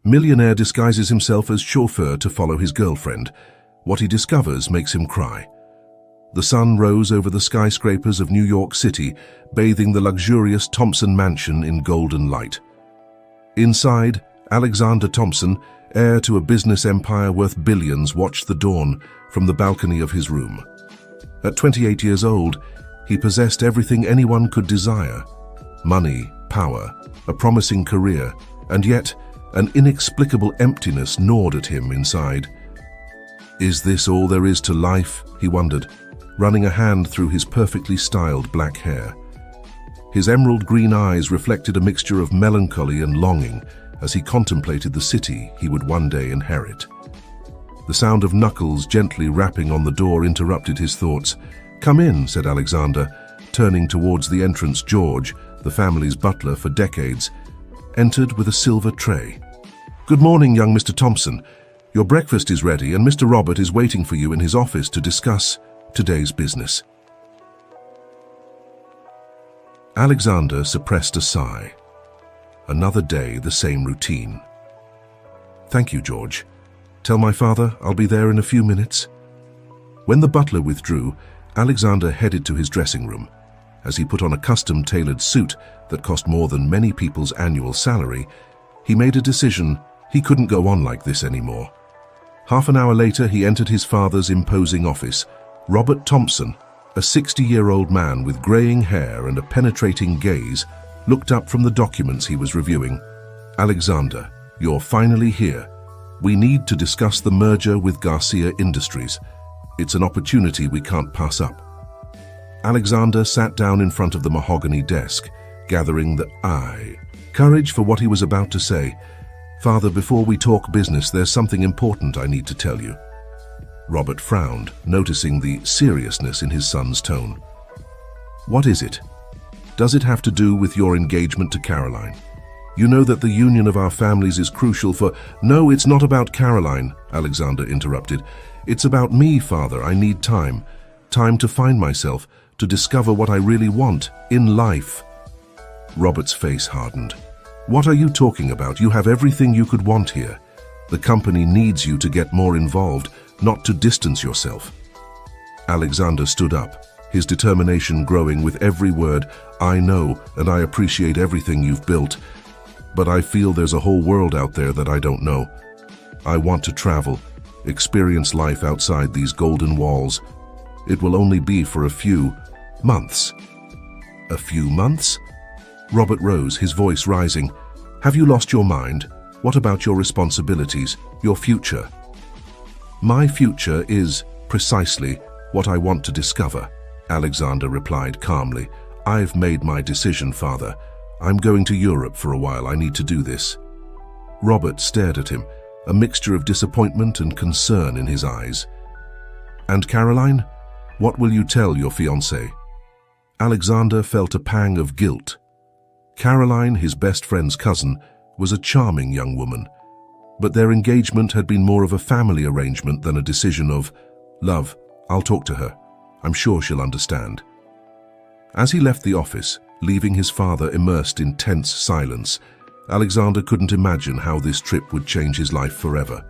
Millionaire disguises himself as chauffeur to follow his girlfriend. What he discovers makes him cry. The sun rose over the skyscrapers of New York City, bathing the luxurious Thompson mansion in golden light. Inside, Alexander Thompson, heir to a business empire worth billions, watched the dawn from the balcony of his room. At 28 years old, he possessed everything anyone could desire: money, power, a promising career, and yet an inexplicable emptiness gnawed at him inside. Is this all there is to life? He wondered, running a hand through his perfectly styled black hair. His emerald green eyes reflected a mixture of melancholy and longing as he contemplated the city he would one day inherit. The sound of knuckles gently rapping on the door interrupted his thoughts. "Come in," said Alexander, turning towards the entrance. George, the family's butler for decades, entered with a silver tray. "Good morning, young Mr. Thompson. Your breakfast is ready and Mr. Robert is waiting for you in his office to discuss today's business." Alexander suppressed a sigh. Another day, the same routine. "Thank you, George. Tell my father I'll be there in a few minutes." When the butler withdrew, Alexander headed to his dressing room. As he put on a custom-tailored suit that cost more than many people's annual salary, he made a decision: he couldn't go on like this anymore. Half an hour later, he entered his father's imposing office. Robert Thompson, a 60-year-old man with graying hair and a penetrating gaze, looked up from the documents he was reviewing. "Alexander, you're finally here. We need to discuss the merger with Garcia Industries. It's an opportunity we can't pass up." Alexander sat down in front of the mahogany desk, gathering the courage for what he was about to say. "Father, before we talk business, there's something important I need to tell you." Robert frowned, noticing the seriousness in his son's tone. "What is it? Does it have to do with your engagement to Caroline? You know that the union of our families is crucial for—" "No, it's not about Caroline," Alexander interrupted. "It's about me, Father. I need time. Time to find myself, to discover what I really want in life." Robert's face hardened. "What are you talking about? You have everything you could want here. The company needs you to get more involved, not to distance yourself." Alexander stood up, his determination growing with every word. "I know, and I appreciate everything you've built, but I feel there's a whole world out there that I don't know. I want to travel, experience life outside these golden walls. It will only be for a few months." "A few months?" Robert rose, his voice rising. "Have you lost your mind? What about your responsibilities, your future?" "My future is precisely what I want to discover," Alexander replied calmly. "I've made my decision, Father. I'm going to Europe for a while. I need to do this." Robert stared at him, a mixture of disappointment and concern in his eyes. "And Caroline? What will you tell your fiancée?" Alexander felt a pang of guilt. Caroline, his best friend's cousin, was a charming young woman, but their engagement had been more of a family arrangement than a decision of love. "I'll talk to her. I'm sure she'll understand." As he left the office, leaving his father immersed in tense silence, Alexander couldn't imagine how this trip would change his life forever.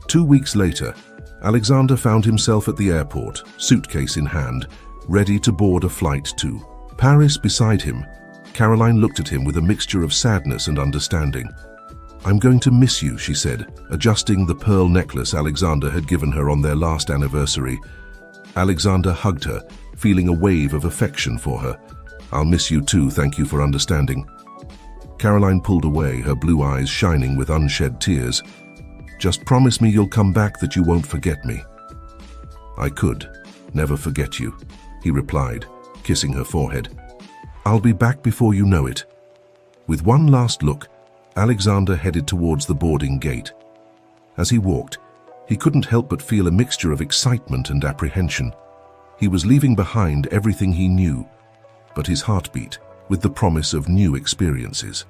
2 weeks later, Alexander found himself at the airport, suitcase in hand, ready to board a flight to Paris. Beside him, Caroline looked at him with a mixture of sadness and understanding. "I'm going to miss you," she said, adjusting the pearl necklace Alexander had given her on their last anniversary. Alexander hugged her, feeling a wave of affection for her. "I'll miss you too, thank you for understanding." Caroline pulled away, her blue eyes shining with unshed tears. "Just promise me you'll come back, that you won't forget me." "I could never forget you," he replied, kissing her forehead. "I'll be back before you know it." With one last look, Alexander headed towards the boarding gate. As he walked, he couldn't help but feel a mixture of excitement and apprehension. He was leaving behind everything he knew, but his heart beat with the promise of new experiences.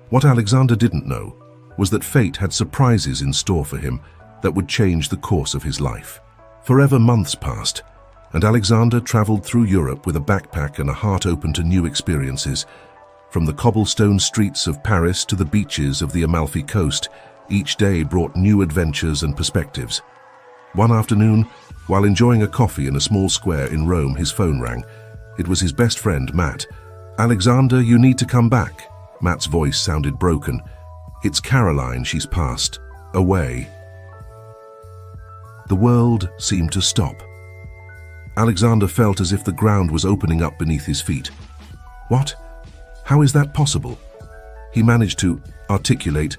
What Alexander didn't know was that fate had surprises in store for him that would change the course of his life. Forever months passed, and Alexander traveled through Europe with a backpack and a heart open to new experiences. From the cobblestone streets of Paris to the beaches of the Amalfi Coast, each day brought new adventures and perspectives. One afternoon, while enjoying a coffee in a small square in Rome, his phone rang. It was his best friend, Matt. "Alexander, you need to come back." Matt's voice sounded broken. "It's Caroline, she's passed away." The world seemed to stop. Alexander felt as if the ground was opening up beneath his feet. "What? How is that possible?" He managed to articulate.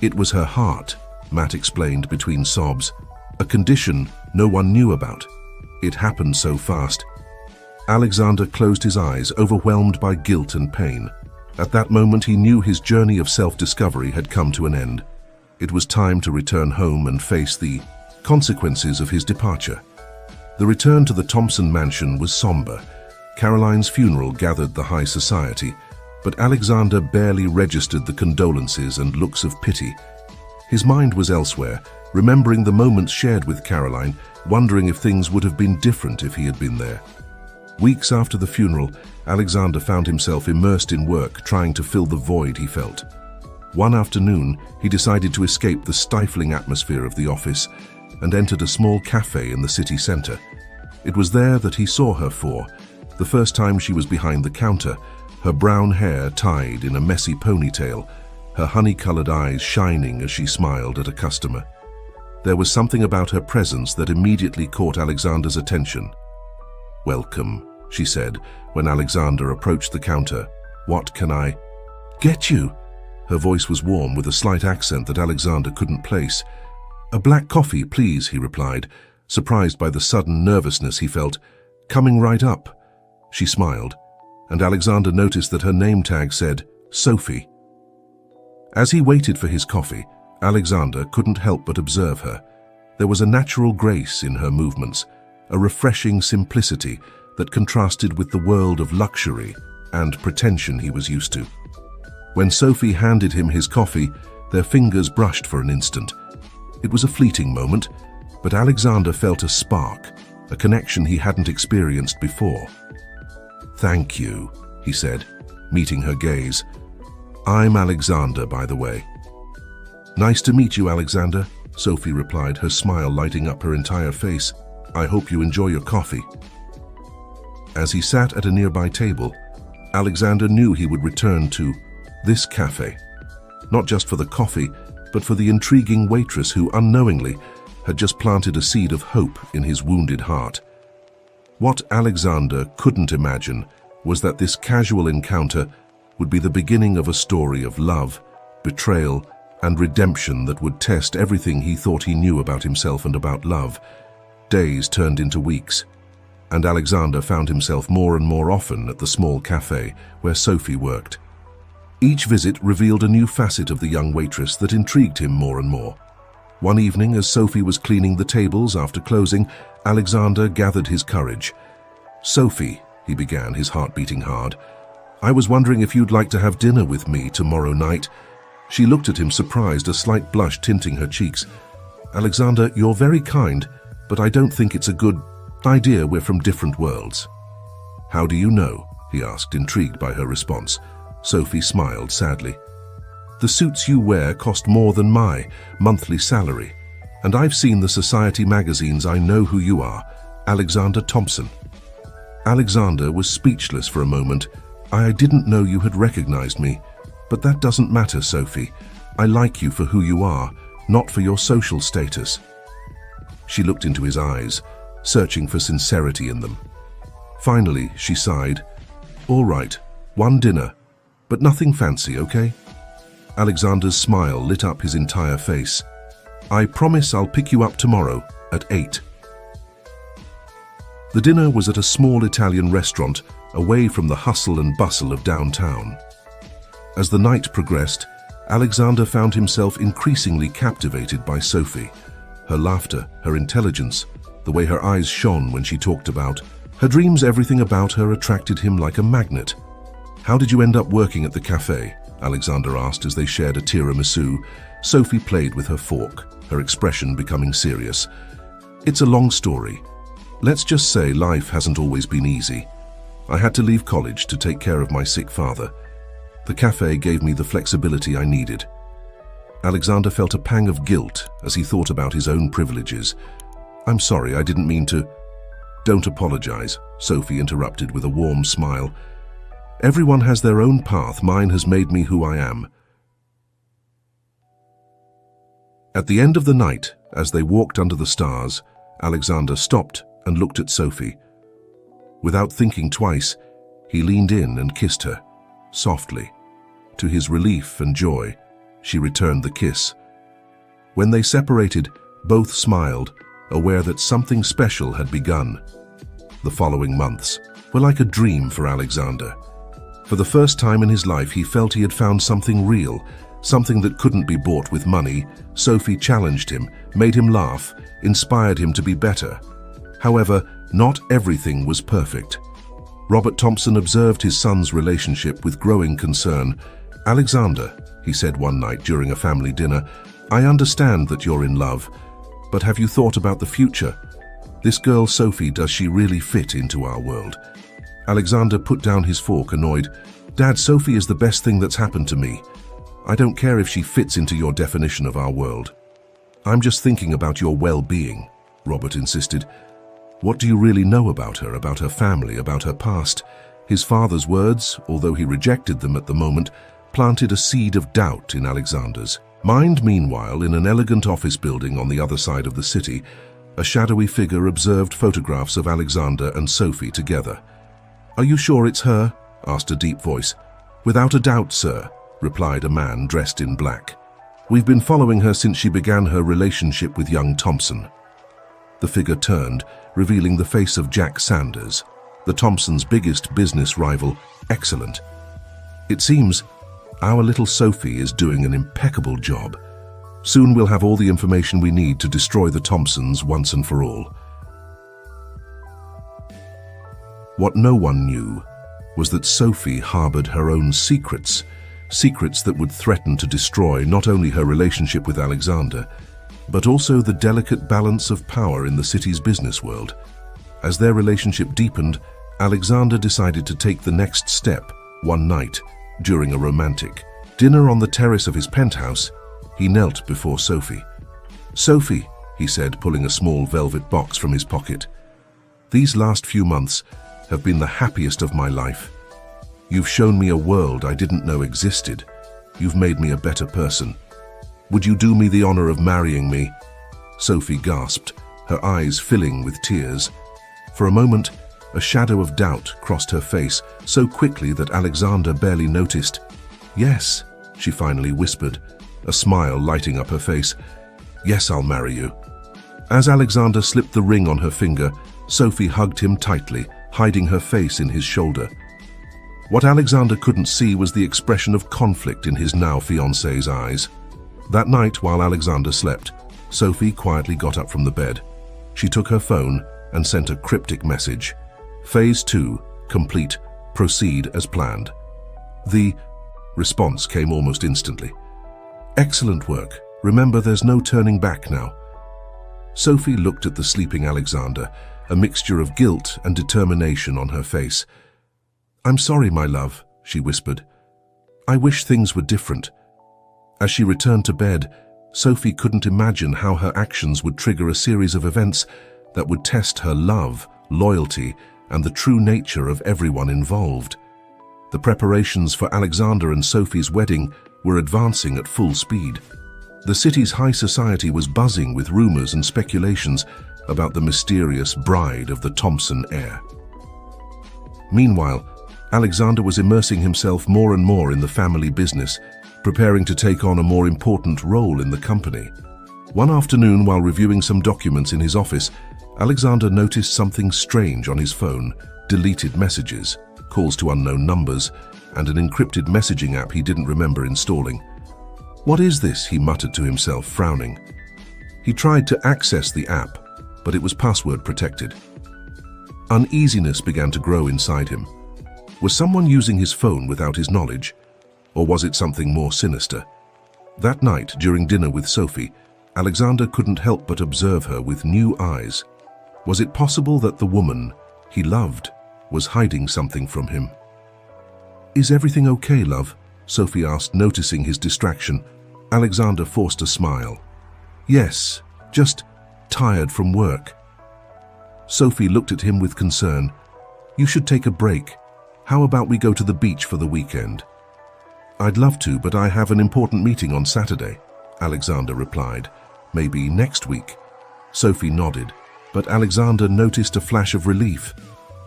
"It was her heart," Matt explained between sobs. "A condition no one knew about. It happened so fast." Alexander closed his eyes, overwhelmed by guilt and pain. At that moment, he knew his journey of self-discovery had come to an end. It was time to return home and face the consequences of his departure. The return to the Thompson mansion was somber. Caroline's funeral gathered the high society, but Alexander barely registered the condolences and looks of pity. His mind was elsewhere, remembering the moments shared with Caroline, wondering if things would have been different if he had been there. Weeks after the funeral, Alexander found himself immersed in work, trying to fill the void he felt. One afternoon, he decided to escape the stifling atmosphere of the office and entered a small cafe in the city center. It was there that he saw her for the first time. She was behind the counter, her brown hair tied in a messy ponytail, her honey-colored eyes shining as she smiled at a customer. There was something about her presence that immediately caught Alexander's attention. "Welcome," she said when Alexander approached the counter. "What can I get you?" Her voice was warm with a slight accent that Alexander couldn't place. "A black coffee, please," he replied, surprised by the sudden nervousness he felt. "Coming right up." She smiled, and Alexander noticed that her name tag said Sophie. As he waited for his coffee, Alexander couldn't help but observe her. There was a natural grace in her movements, a refreshing simplicity that contrasted with the world of luxury and pretension he was used to. When Sophie handed him his coffee, their fingers brushed for an instant. It was a fleeting moment, but Alexander felt a spark, a connection he hadn't experienced before. "Thank you," he said, meeting her gaze. "I'm Alexander, by the way." "Nice to meet you, Alexander," Sophie replied, her smile lighting up her entire face. "I hope you enjoy your coffee." As he sat at a nearby table, Alexander knew he would return to this cafe, not just for the coffee, but for the intriguing waitress who unknowingly had just planted a seed of hope in his wounded heart. What Alexander couldn't imagine was that this casual encounter would be the beginning of a story of love, betrayal, and redemption that would test everything he thought he knew about himself and about love. Days turned into weeks, and Alexander found himself more and more often at the small cafe where Sophie worked. Each visit revealed a new facet of the young waitress that intrigued him more and more. One evening, as Sophie was cleaning the tables after closing, Alexander gathered his courage. "Sophie," he began, his heart beating hard, "I was wondering if you'd like to have dinner with me tomorrow night." She looked at him surprised, a slight blush tinting her cheeks. "Alexander, you're very kind, but I don't think it's a good idea. We're from different worlds." "How do you know?" he asked, intrigued by her response. Sophie smiled sadly. "The suits you wear cost more than my monthly salary, and I've seen the society magazines. I know who you are, Alexander Thompson." Alexander was speechless for a moment. "I didn't know you had recognized me, but that doesn't matter, Sophie. I like you for who you are, not for your social status." She looked into his eyes, searching for sincerity in them. Finally, she sighed. "All right, one dinner, but nothing fancy, okay?" Alexander's smile lit up his entire face. "I promise I'll pick you up tomorrow at 8. The dinner was at a small Italian restaurant, away from the hustle and bustle of downtown. As the night progressed, Alexander found himself increasingly captivated by Sophie. Her laughter, her intelligence, the way her eyes shone when she talked about her dreams, everything about her attracted him like a magnet. "How did you end up working at the cafe?" Alexander asked as they shared a tiramisu. Sophie played with her fork, her expression becoming serious. "It's a long story. Let's just say life hasn't always been easy. I had to leave college to take care of my sick father. The cafe gave me the flexibility I needed. Alexander felt a pang of guilt as he thought about his own privileges. "I'm sorry, I didn't mean to—" "Don't apologize," Sophie interrupted with a warm smile. "Everyone has their own path. Mine has made me who I am." At the end of the night, as they walked under the stars, Alexander stopped and looked at Sophie. Without thinking twice, he leaned in and kissed her, softly. To his relief and joy, she returned the kiss. When they separated, both smiled, aware that something special had begun. The following months were like a dream for Alexander. For the first time in his life, he felt he had found something real, something that couldn't be bought with money. Sophie challenged him, made him laugh, inspired him to be better. However, not everything was perfect. Robert Thompson observed his son's relationship with growing concern. "Alexander," he said one night during a family dinner, "I understand that you're in love, but have you thought about the future? This girl, Sophie, does she really fit into our world?" Alexander put down his fork, annoyed. "Dad, Sophie is the best thing that's happened to me. I don't care if she fits into your definition of our world." "I'm just thinking about your well-being," Robert insisted. "What do you really know about her family, about her past?" His father's words, although he rejected them at the moment, planted a seed of doubt in Alexander's mind. Meanwhile, in an elegant office building on the other side of the city, a shadowy figure observed photographs of Alexander and Sophie together. "Are you sure it's her?" asked a deep voice. "Without a doubt, sir," replied a man dressed in black. "We've been following her since she began her relationship with young Thompson." The figure turned, revealing the face of Jack Sanders, the Thompsons' biggest business rival. "Excellent. It seems our little Sophie is doing an impeccable job. Soon we'll have all the information we need to destroy the Thompsons once and for all." What no one knew was that Sophie harbored her own secrets, secrets that would threaten to destroy not only her relationship with Alexander, but also the delicate balance of power in the city's business world. As their relationship deepened, Alexander decided to take the next step. One night, during a romantic dinner on the terrace of his penthouse, he knelt before Sophie. "Sophie," he said, pulling a small velvet box from his pocket, "these last few months have been the happiest of my life. You've shown me a world I didn't know existed. You've made me a better person. Would you do me the honor of marrying me?" Sophie gasped, her eyes filling with tears. For a moment, a shadow of doubt crossed her face, so quickly that Alexander barely noticed. "Yes," she finally whispered, a smile lighting up her face. "Yes, I'll marry you." As Alexander slipped the ring on her finger, Sophie hugged him tightly, hiding her face in his shoulder. What Alexander couldn't see was the expression of conflict in his now fiancée's eyes. That night, while Alexander slept, Sophie quietly got up from the bed. She took her phone and sent a cryptic message. "Phase 2, complete. Proceed as planned." The response came almost instantly. "Excellent work. Remember, there's no turning back now." Sophie looked at the sleeping Alexander, a mixture of guilt and determination on her face. "I'm sorry, my love," she whispered. "I wish things were different." As she returned to bed, Sophie couldn't imagine how her actions would trigger a series of events that would test her love, loyalty, and the true nature of everyone involved. The preparations for Alexander and Sophie's wedding were advancing at full speed. The city's high society was buzzing with rumors and speculations about the mysterious bride of the Thompson heir. Meanwhile, Alexander was immersing himself more and more in the family business, preparing to take on a more important role in the company. One afternoon, while reviewing some documents in his office, Alexander noticed something strange on his phone: deleted messages, calls to unknown numbers, and an encrypted messaging app he didn't remember installing. "What is this?" he muttered to himself, frowning. He tried to access the app, but it was password protected. Uneasiness began to grow inside him. Was someone using his phone without his knowledge? Or was it something more sinister? That night, during dinner with Sophie, Alexander couldn't help but observe her with new eyes. Was it possible that the woman he loved was hiding something from him? "Is everything okay, love?" Sophie asked, noticing his distraction. Alexander forced a smile. Yes, just tired from work. Sophie looked at him with concern. You should take a break. How about we go to the beach for the weekend? I'd love to, but I have an important meeting on Saturday, Alexander replied. Maybe next week. Sophie nodded, but Alexander noticed a flash of relief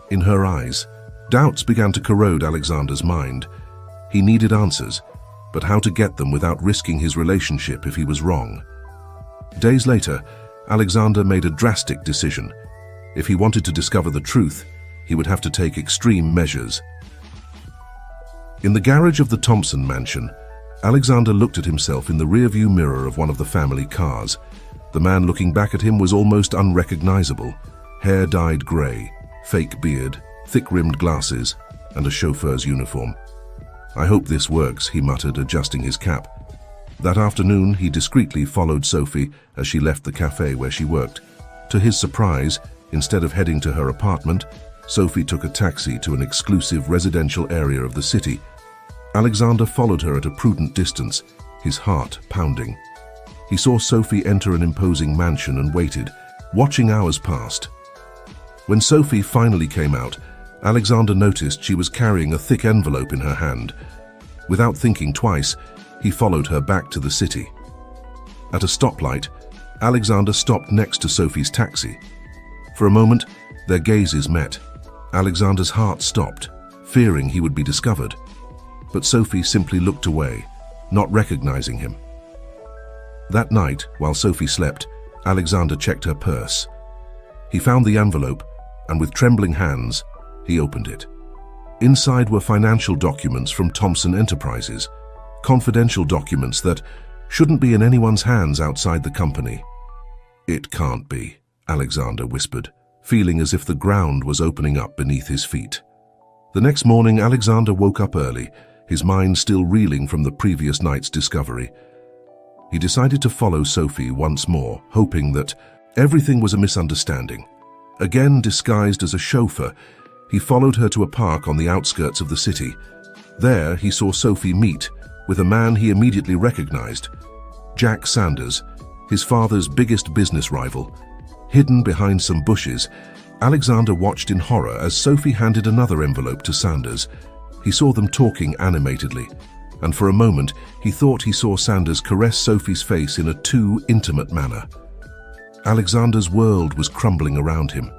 in her eyes. Doubts began to corrode Alexander's mind. He needed answers, but how to get them without risking his relationship if he was wrong? Days later, Alexander made a drastic decision. If he wanted to discover the truth, he would have to take extreme measures. In the garage of the Thompson mansion, Alexander looked at himself in the rearview mirror of one of the family cars. The man looking back at him was almost unrecognizable. Hair dyed grey, fake beard, thick-rimmed glasses, and a chauffeur's uniform. I hope this works, he muttered, adjusting his cap. That afternoon, he discreetly followed Sophie as she left the cafe where she worked. To his surprise, instead of heading to her apartment, Sophie took a taxi to an exclusive residential area of the city. Alexander followed her at a prudent distance, his heart pounding. He saw Sophie enter an imposing mansion and waited, watching hours passed. When Sophie finally came out, Alexander noticed she was carrying a thick envelope in her hand. Without thinking twice, he followed her back to the city. At a stoplight, Alexander stopped next to Sophie's taxi. For a moment, their gazes met. Alexander's heart stopped, fearing he would be discovered. But Sophie simply looked away, not recognizing him. That night, while Sophie slept, Alexander checked her purse. He found the envelope, and with trembling hands, he opened it. Inside were financial documents from Thompson Enterprises, confidential documents that shouldn't be in anyone's hands outside the company. It can't be, Alexander whispered, feeling as if the ground was opening up beneath his feet. The next morning, Alexander woke up early, his mind still reeling from the previous night's discovery. He decided to follow Sophie once more, hoping that everything was a misunderstanding. Again disguised as a chauffeur, he followed her to a park on the outskirts of the city. There, he saw Sophie meet with a man he immediately recognized, Jack Sanders, his father's biggest business rival. Hidden behind some bushes, Alexander watched in horror as Sophie handed another envelope to Sanders. He saw them talking animatedly, and for a moment he thought he saw Sanders caress Sophie's face in a too intimate manner. Alexander's world was crumbling around him.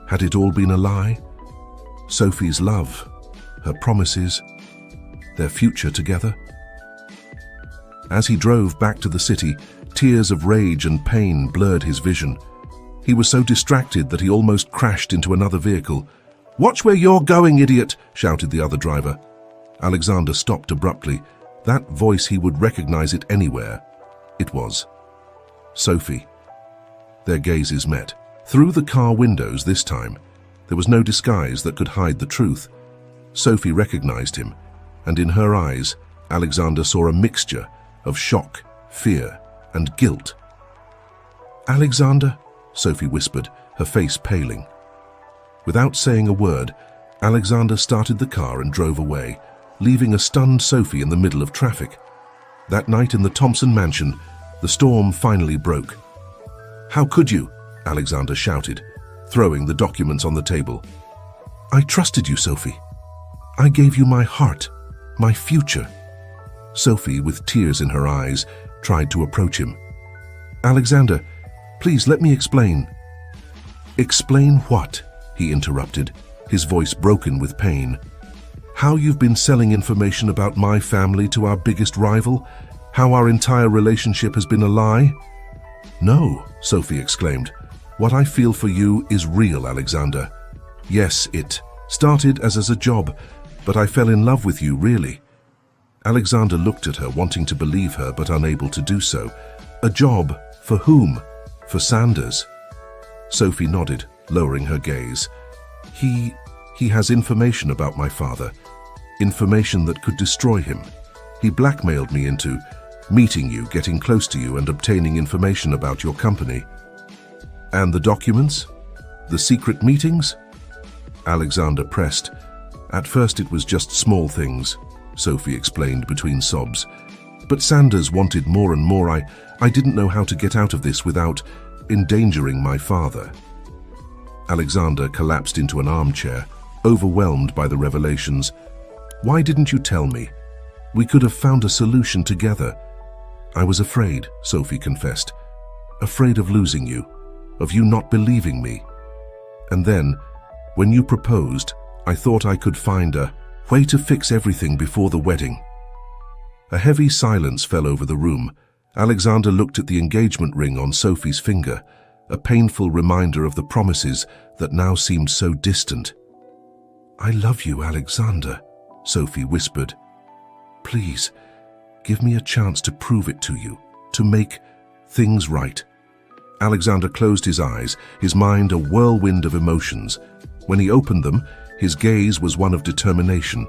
Had it all been a lie? Sophie's love, her promises, their future together? As he drove back to the city, tears of rage and pain blurred his vision. He was so distracted that he almost crashed into another vehicle. "Watch where you're going, idiot!" shouted the other driver. Alexander stopped abruptly. That voice, he would recognize it anywhere. It was Sophie. Their gazes met. Through the car windows this time, there was no disguise that could hide the truth. Sophie recognized him, and in her eyes, Alexander saw a mixture of shock, fear, and guilt. "Alexander?" Sophie whispered, her face paling. Without saying a word, Alexander started the car and drove away, leaving a stunned Sophie in the middle of traffic. That night in the Thompson mansion, the storm finally broke. "How could you?" Alexander shouted, throwing the documents on the table. "I trusted you, Sophie. I gave you my heart, my future." Sophie, with tears in her eyes, tried to approach him. "Alexander, please let me explain." "Explain what?" he interrupted, his voice broken with pain. "How you've been selling information about my family to our biggest rival? How our entire relationship has been a lie?" "No," Sophie exclaimed. "What I feel for you is real, Alexander. Yes, it started as a job, but I fell in love with you, really." Alexander looked at her, wanting to believe her, but unable to do so. "A job? For whom? For Sanders?" Sophie nodded, lowering her gaze. He has information about my father. Information that could destroy him. He blackmailed me into meeting you, getting close to you, and obtaining information about your company." "And the documents? The secret meetings?" Alexander pressed. "At first it was just small things. Sophie explained between sobs. But Sanders wanted more and more. I didn't know how to get out of this without endangering my father. Alexander collapsed into an armchair, overwhelmed by the revelations. Why didn't you tell me? We could have found a solution together. I was afraid, Sophie confessed. Afraid of losing you, of you not believing me. And then, when you proposed, I thought I could find a way to fix everything before the wedding. A heavy silence fell over the room. Alexander looked at the engagement ring on Sophie's finger, a painful reminder of the promises that now seemed so distant. I love you, Alexander, Sophie whispered. Please, give me a chance to prove it to you, to make things right. Alexander closed his eyes, his mind a whirlwind of emotions. When he opened them, his gaze was one of determination.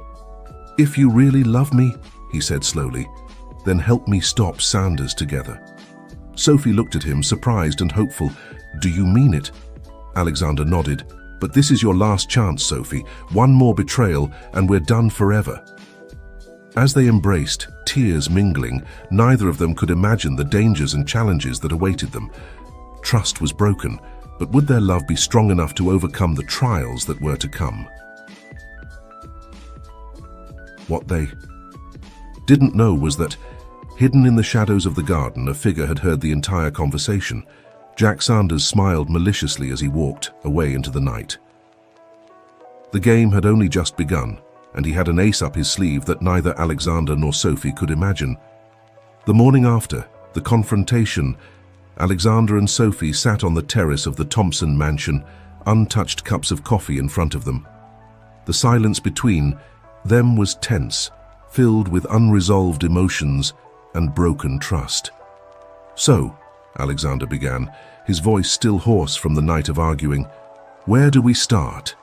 If you really love me, he said slowly, then help me stop Sanders together. Sophie looked at him, surprised and hopeful. Do you mean it? Alexander nodded. But this is your last chance, Sophie. One more betrayal and we're done forever. As they embraced, tears mingling, neither of them could imagine the dangers and challenges that awaited them. Trust was broken, but would their love be strong enough to overcome the trials that were to come? What they didn't know was that, hidden in the shadows of the garden, a figure had heard the entire conversation. Jack Sanders smiled maliciously as he walked away into the night. The game had only just begun, and he had an ace up his sleeve that neither Alexander nor Sophie could imagine. The morning after the confrontation, Alexander and Sophie sat on the terrace of the Thompson mansion, untouched cups of coffee in front of them. The silence between them was tense, filled with unresolved emotions and broken trust. So, Alexander began, his voice still hoarse from the night of arguing, where do we start?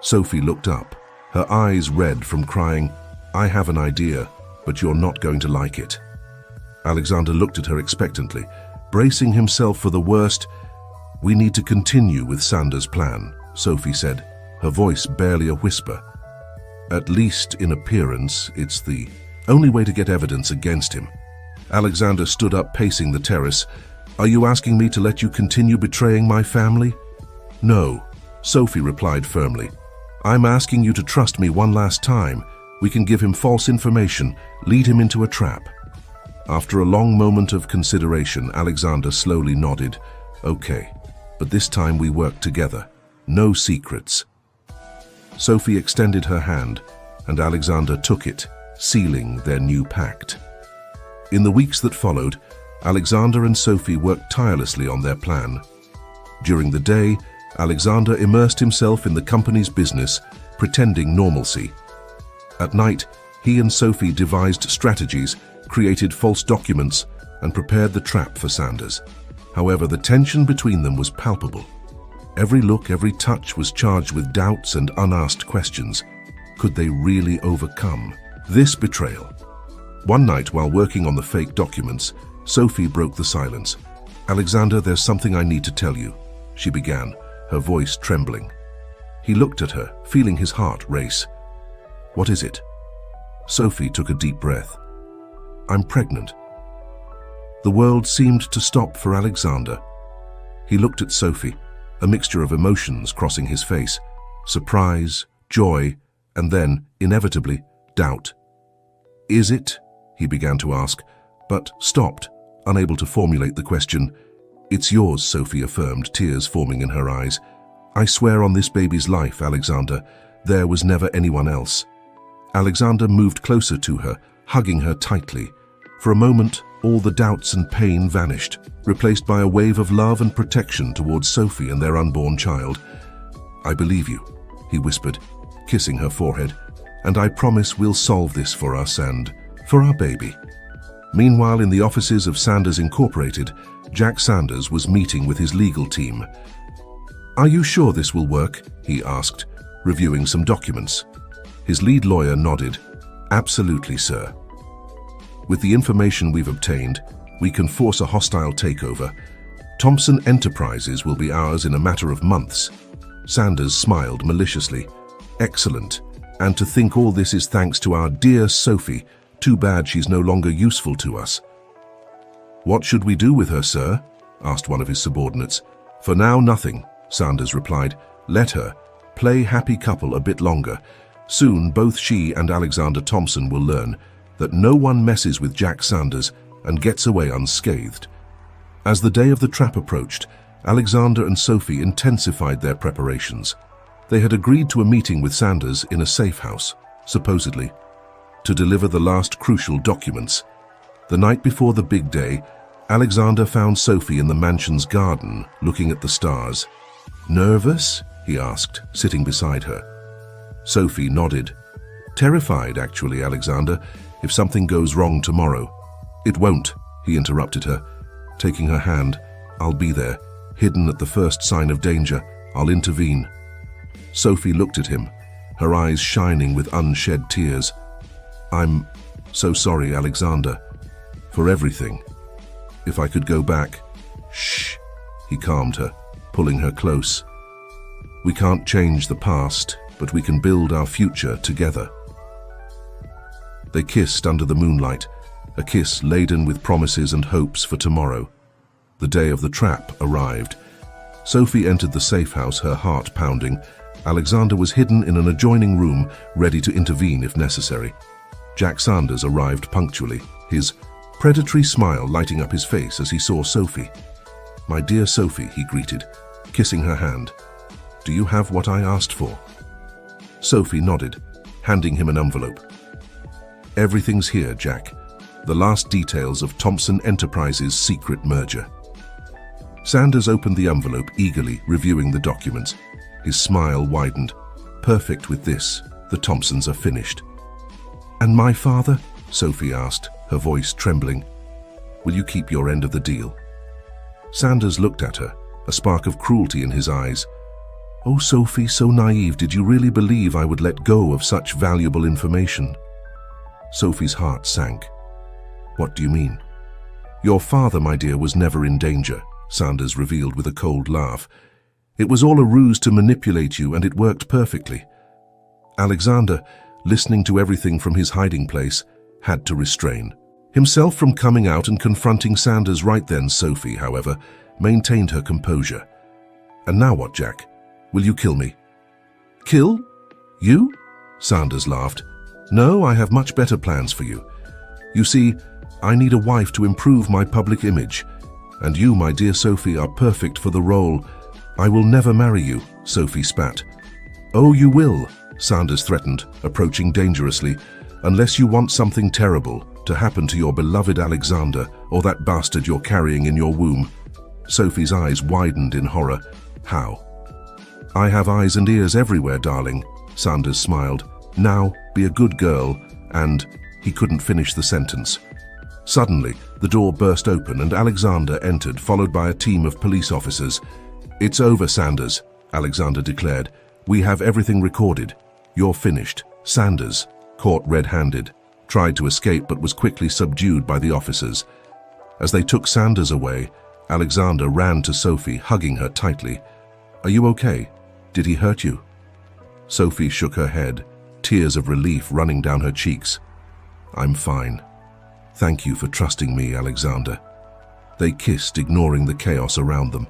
Sophie looked up, her eyes red from crying, I have an idea, but you're not going to like it. Alexander looked at her expectantly, bracing himself for the worst. We need to continue with Sanders' plan, Sophie said, her voice barely a whisper. At least in appearance, it's the only way to get evidence against him. Alexander stood up, pacing the terrace. Are you asking me to let you continue betraying my family? No, Sophie replied firmly. I'm asking you to trust me one last time. We can give him false information, lead him into a trap. After a long moment of consideration, Alexander slowly nodded. Okay, but this time we work together. No secrets. Sophie extended her hand, and Alexander took it, sealing their new pact. In the weeks that followed, Alexander and Sophie worked tirelessly on their plan. During the day, Alexander immersed himself in the company's business, pretending normalcy. At night, he and Sophie devised strategies, created false documents, and prepared the trap for Sanders. However, the tension between them was palpable. Every look, every touch was charged with doubts and unasked questions. Could they really overcome this betrayal? One night, while working on the fake documents, Sophie broke the silence. Alexander, there's something I need to tell you, she began, her voice trembling. He looked at her, feeling his heart race. What is it? Sophie took a deep breath. I'm pregnant. The world seemed to stop for Alexander. He looked at Sophie, a mixture of emotions crossing his face, surprise, joy, and then, inevitably, doubt. Is it? He began to ask, but stopped, unable to formulate the question. It's yours, Sophie affirmed, tears forming in her eyes. I swear on this baby's life, Alexander, there was never anyone else. Alexander moved closer to her, hugging her tightly. For a moment, all the doubts and pain vanished, replaced by a wave of love and protection towards Sophie and their unborn child. I believe you, he whispered, kissing her forehead, and I promise we'll solve this for us and for our baby. Meanwhile, in the offices of Sanders Incorporated, Jack Sanders was meeting with his legal team. Are you sure this will work? He asked, reviewing some documents. His lead lawyer nodded. Absolutely, sir. With the information we've obtained, we can force a hostile takeover. Thompson Enterprises will be ours in a matter of months. Sanders smiled maliciously. Excellent. And to think all this is thanks to our dear Sophie. Too bad she's no longer useful to us." "What should we do with her, sir?" asked one of his subordinates. "For now, nothing," Sanders replied. "Let her play happy couple a bit longer. Soon, both she and Alexander Thompson will learn that no one messes with Jack Sanders and gets away unscathed." As the day of the trap approached, Alexander and Sophie intensified their preparations. They had agreed to a meeting with Sanders in a safe house, supposedly, to deliver the last crucial documents. The night before the big day, Alexander found Sophie in the mansion's garden, looking at the stars. "Nervous?" he asked, sitting beside her. Sophie nodded. "Terrified, actually, Alexander, if something goes wrong tomorrow." "It won't," he interrupted her, taking her hand. "I'll be there, hidden at the first sign of danger. I'll intervene." Sophie looked at him, her eyes shining with unshed tears. "I'm so sorry, Alexander, for everything. If I could go back..." "Shh," he calmed her, pulling her close. "We can't change the past, but we can build our future together." They kissed under the moonlight, a kiss laden with promises and hopes for tomorrow. The day of the trap arrived. Sophie entered the safe house, her heart pounding. Alexander was hidden in an adjoining room, ready to intervene if necessary. Jack Sanders arrived punctually, his predatory smile lighting up his face as he saw Sophie. "My dear Sophie," he greeted, kissing her hand. "Do you have what I asked for?" Sophie nodded, handing him an envelope. "Everything's here, Jack. The last details of Thompson Enterprises' secret merger." Sanders opened the envelope eagerly, reviewing the documents. His smile widened. "Perfect with this. The Thompsons are finished." "And my father?" Sophie asked, her voice trembling. "Will you keep your end of the deal?" Sanders looked at her, a spark of cruelty in his eyes. "Oh, Sophie, so naive. Did you really believe I would let go of such valuable information?" Sophie's heart sank. "What do you mean?" "Your father, my dear, was never in danger," Sanders revealed with a cold laugh. "It was all a ruse to manipulate you, and it worked perfectly." Alexander, listening to everything from his hiding place, had to restrain himself from coming out and confronting Sanders right then. Sophie, however, maintained her composure. "And now what, Jack? Will you kill me?" "Kill? You?" Sanders laughed. "No, I have much better plans for you. You see, I need a wife to improve my public image, and you, my dear Sophie, are perfect for the role. I will never marry you," Sophie spat. "Oh, you will," Sanders threatened, approaching dangerously, "unless you want something terrible to happen to your beloved Alexander or that bastard you're carrying in your womb." Sophie's eyes widened in horror. "How?" "I have eyes and ears everywhere, darling," Sanders smiled. "Now, be a good girl," and he couldn't finish the sentence. Suddenly, the door burst open and Alexander entered, followed by a team of police officers. "It's over, Sanders," Alexander declared. "We have everything recorded. You're finished." Sanders, caught red-handed, tried to escape but was quickly subdued by the officers. As they took Sanders away, Alexander ran to Sophie, hugging her tightly. "Are you okay? Did he hurt you?" Sophie shook her head, tears of relief running down her cheeks. "I'm fine. Thank you for trusting me, Alexander." They kissed, ignoring the chaos around them.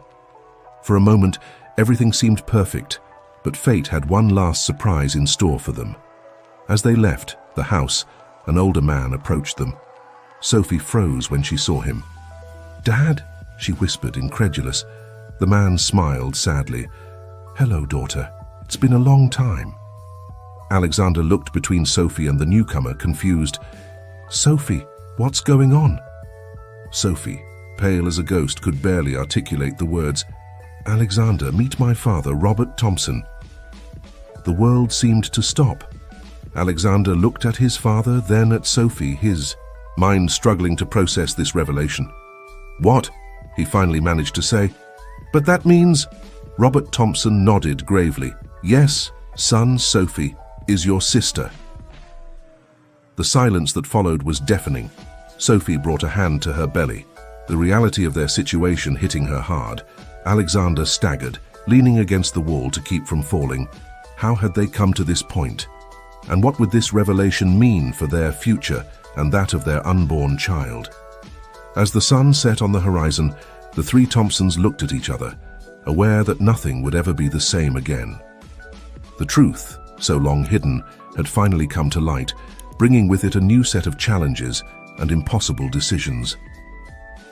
For a moment, everything seemed perfect, but fate had one last surprise in store for them. As they left the house, an older man approached them. Sophie froze when she saw him. "Dad?" she whispered, incredulous. The man smiled sadly. "Hello, daughter. It's been a long time." Alexander looked between Sophie and the newcomer, confused. "Sophie, what's going on?" Sophie, pale as a ghost, could barely articulate the words. "Alexander, meet my father, Robert Thompson." The world seemed to stop. Alexander looked at his father, then at Sophie, his mind struggling to process this revelation. "What?" he finally managed to say. "But that means..." Robert Thompson nodded gravely. "Yes, son, Sophie is your sister." The silence that followed was deafening. Sophie brought a hand to her belly, the reality of their situation hitting her hard. Alexander staggered, leaning against the wall to keep from falling. How had they come to this point? And what would this revelation mean for their future and that of their unborn child? As the sun set on the horizon, the three Thompsons looked at each other, aware that nothing would ever be the same again. The truth, so long hidden, had finally come to light, bringing with it a new set of challenges and impossible decisions.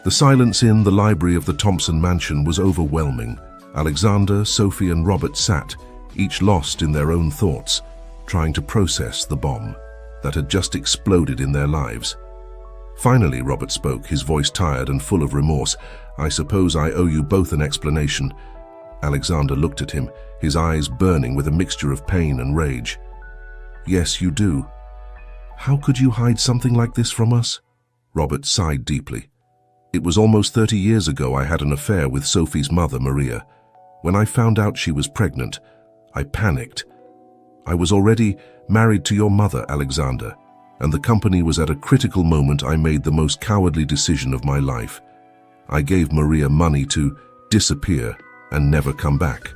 The silence in the library of the Thompson mansion was overwhelming. Alexander, Sophie, and Robert sat, each lost in their own thoughts, trying to process the bomb that had just exploded in their lives. Finally, Robert spoke, his voice tired and full of remorse. "I suppose I owe you both an explanation." Alexander looked at him, his eyes burning with a mixture of pain and rage. "Yes, you do. How could you hide something like this from us?" Robert sighed deeply. "It was almost 30 years ago I had an affair with Sophie's mother, Maria. When I found out she was pregnant, I panicked. I was already married to your mother, Alexander, and the company was at a critical moment. I made the most cowardly decision of my life. I gave Maria money to disappear and never come back."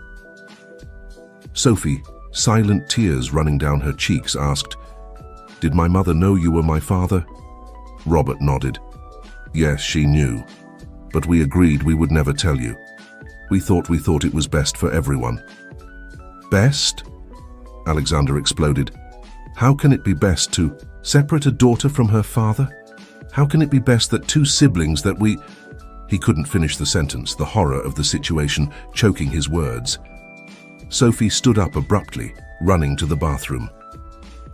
Sophie, silent tears running down her cheeks, asked, "Did my mother know you were my father?" Robert nodded. "Yes, she knew, but we agreed we would never tell you. We thought it was best for everyone." "Best?" Alexander exploded. "How can it be best to separate a daughter from her father? How can it be best that two siblings that we—" He couldn't finish the sentence, the horror of the situation choking his words. Sophie stood up abruptly, running to the bathroom.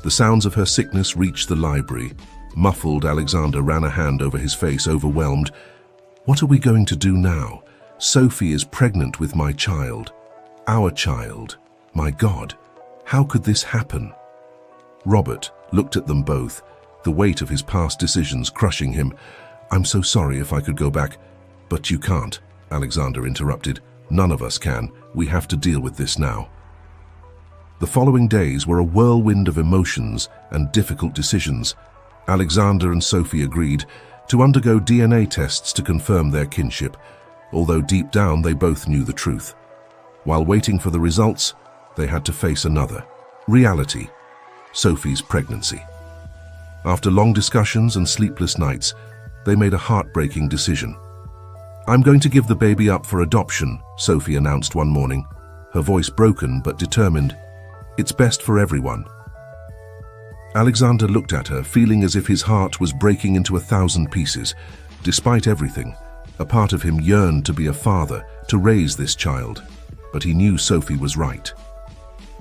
The sounds of her sickness reached the library. Muffled, Alexander ran a hand over his face, overwhelmed. "What are we going to do now? Sophie is pregnant with my child. Our child. My God, how could this happen?" Robert looked at them both, the weight of his past decisions crushing him. "I'm so sorry. If I could go back—" "But you can't," Alexander interrupted. "None of us can. We have to deal with this now." The following days were a whirlwind of emotions and difficult decisions. Alexander and Sophie agreed to undergo DNA tests to confirm their kinship, although deep down they both knew the truth. While waiting for the results, they had to face another reality: Sophie's pregnancy. After long discussions and sleepless nights, they made a heartbreaking decision. "I'm going to give the baby up for adoption," Sophie announced one morning, her voice broken but determined. "It's best for everyone." Alexander looked at her, feeling as if his heart was breaking into 1,000 pieces. Despite everything, a part of him yearned to be a father, to raise this child. But he knew Sophie was right.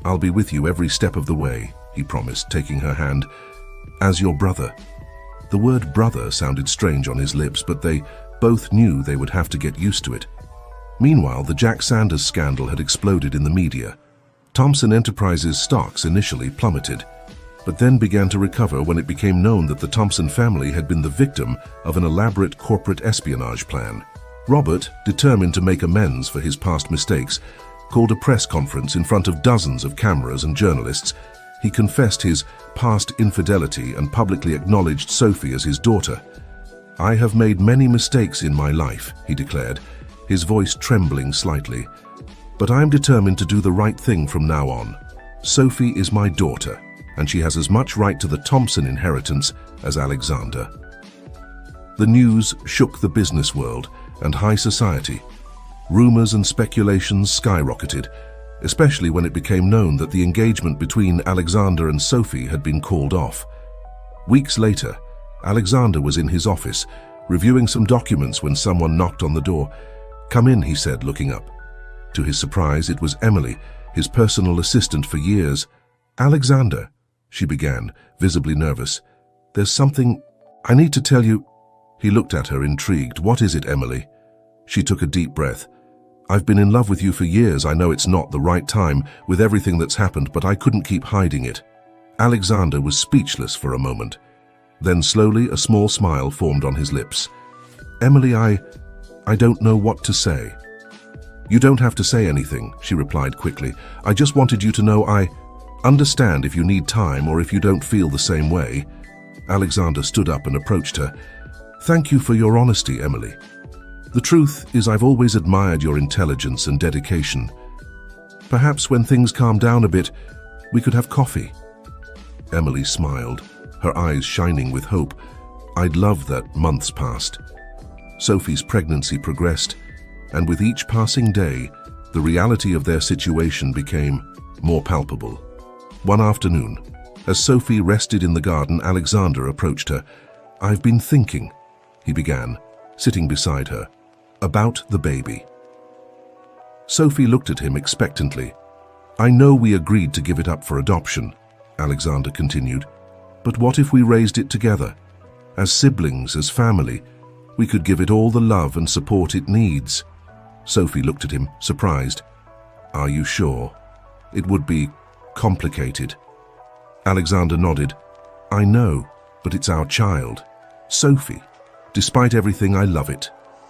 "I'll be with you every step of the way," he promised, taking her hand. "As your brother." The word brother sounded strange on his lips, but they both knew they would have to get used to it. Meanwhile, the Jack Sanders scandal had exploded in the media. Thompson Enterprises stocks initially plummeted, but then began to recover when it became known that the Thompson family had been the victim of an elaborate corporate espionage plan. Robert, determined to make amends for his past mistakes, called a press conference in front of dozens of cameras and journalists. He confessed his past infidelity and publicly acknowledged Sophie as his daughter. "I have made many mistakes in my life," he declared, his voice trembling slightly. "But I am determined to do the right thing from now on. Sophie is my daughter, and she has as much right to the Thompson inheritance as Alexander." The news shook the business world and high society. Rumors and speculations skyrocketed, especially when it became known that the engagement between Alexander and Sophie had been called off. Weeks later, Alexander was in his office, reviewing some documents when someone knocked on the door. "Come in," he said, looking up. To his surprise, it was Emily, his personal assistant for years. "Alexander," she began, visibly nervous. "There's something I need to tell you." He looked at her, intrigued. "What is it, Emily?" She took a deep breath. "I've been in love with you for years. I know it's not the right time with everything that's happened, but I couldn't keep hiding it." Alexander was speechless for a moment. Then slowly a small smile formed on his lips. "Emily, I don't know what to say." "You don't have to say anything," she replied quickly. "I just wanted you to know I understand if you need time or if you don't feel the same way." Alexander stood up and approached her. "Thank you for your honesty, Emily. The truth is I've always admired your intelligence and dedication. Perhaps when things calm down a bit, we could have coffee." Emily smiled, her eyes shining with hope. I'd love that. Months passed. Sophie's pregnancy progressed, and with each passing day, the reality of their situation became more palpable. One afternoon, as Sophie rested in the garden, Alexander approached her. I've been thinking, he began, sitting beside her, about the baby. Sophie looked at him expectantly. I know we agreed to give it up for adoption, Alexander continued, but what if we raised it together? As siblings, as family, we could give it all the love and support it needs. Sophie looked at him, surprised. Are you sure? It would be complicated. Alexander nodded. I know, but it's our child. Sophie, despite everything, I love it,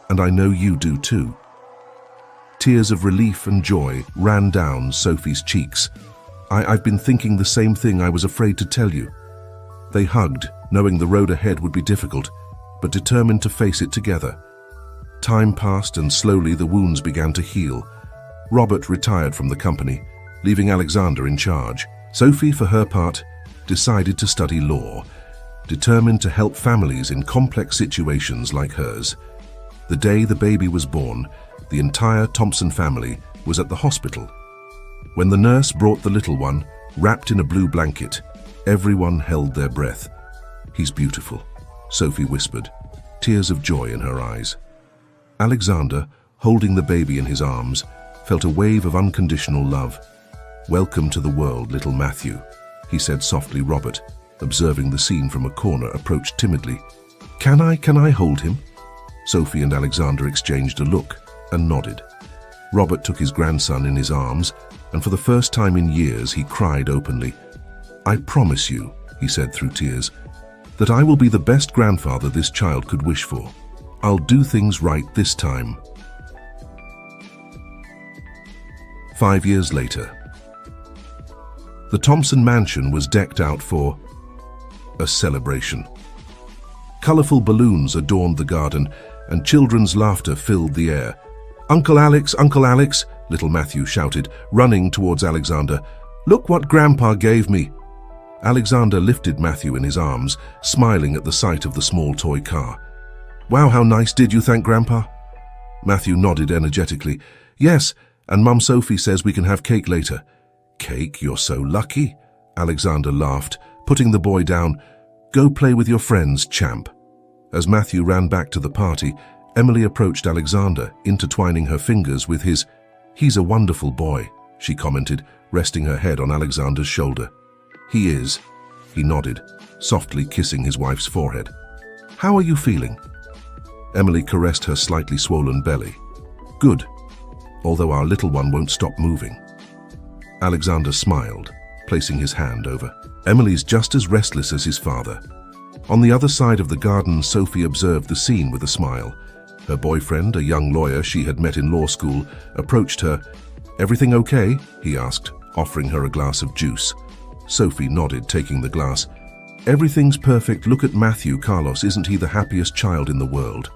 and I know you do too. Tears of relief and joy ran down Sophie's cheeks. I've been thinking the same thing. I was afraid to tell you. They hugged, knowing the road ahead would be difficult, but determined to face it together. Time passed and slowly the wounds began to heal. Robert retired from the company, leaving Alexander in charge. Sophie, for her part, decided to study law, determined to help families in complex situations like hers. The day the baby was born, the entire Thompson family was at the hospital. When the nurse brought the little one, wrapped in a blue blanket, everyone held their breath. He's beautiful, Sophie whispered, tears of joy in her eyes. Alexander, holding the baby in his arms, felt a wave of unconditional love. Welcome to the world, little Matthew, he said softly. Robert, observing the scene from a corner, approached timidly. Can I hold him? Sophie and Alexander exchanged a look and nodded. Robert took his grandson in his arms, and for the first time in years he cried openly. I promise you, he said through tears, that I will be the best grandfather this child could wish for. I'll do things right this time. 5 years later. The Thompson mansion was decked out for a celebration. Colorful balloons adorned the garden, and children's laughter filled the air. Uncle Alex, little Matthew shouted, running towards Alexander. Look what Grandpa gave me. Alexander lifted Matthew in his arms, smiling at the sight of the small toy car. Wow, how nice. Did you thank Grandpa? Matthew nodded energetically. Yes, and Mum Sophie says we can have cake later. Cake? You're so lucky. Alexander laughed, putting the boy down. Go play with your friends, champ. As Matthew ran back to the party, Emily approached Alexander, intertwining her fingers with his. He's a wonderful boy, she commented, resting her head on Alexander's shoulder. He is. He nodded, softly kissing his wife's forehead. How are you feeling? Emily caressed her slightly swollen belly. Good, although our little one won't stop moving. Alexander smiled, placing his hand over. Emily's just as restless as his father. On the other side of the garden, Sophie observed the scene with a smile. Her boyfriend, a young lawyer she had met in law school, approached her. Everything okay? He asked, offering her a glass of juice. Sophie nodded, taking the glass. Everything's perfect. Look at Matthew. Carlos, isn't he the happiest child in the world?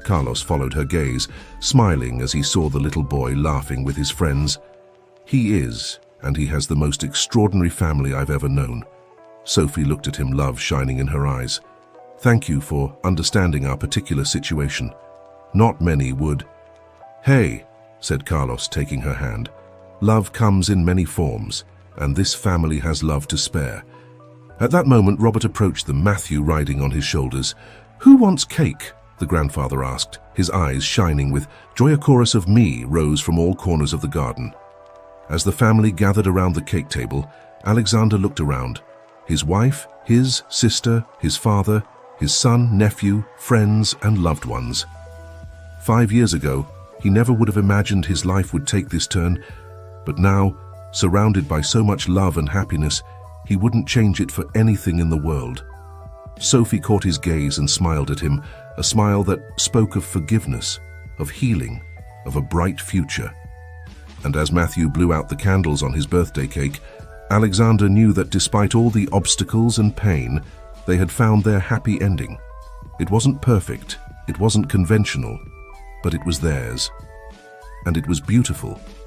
Carlos followed her gaze, smiling as he saw the little boy laughing with his friends. He is, and he has the most extraordinary family I've ever known. Sophie looked at him, love shining in her eyes. Thank you for understanding our particular situation. Not many would. Hey, said Carlos, taking her hand. Love comes in many forms, and this family has love to spare. At that moment, Robert approached them, Matthew riding on his shoulders. Who wants cake? The grandfather asked, his eyes shining with joy. A chorus of me rose from all corners of the garden. As the family gathered around the cake table, Alexander looked around. His wife, his sister, his father, his son, nephew, friends, and loved ones. 5 years ago, he never would have imagined his life would take this turn, but now, surrounded by so much love and happiness, he wouldn't change it for anything in the world. Sophie caught his gaze and smiled at him, a smile that spoke of forgiveness, of healing, of a bright future. And as Matthew blew out the candles on his birthday cake, Alexander knew that despite all the obstacles and pain, they had found their happy ending. It wasn't perfect, it wasn't conventional, but it was theirs. And it was beautiful.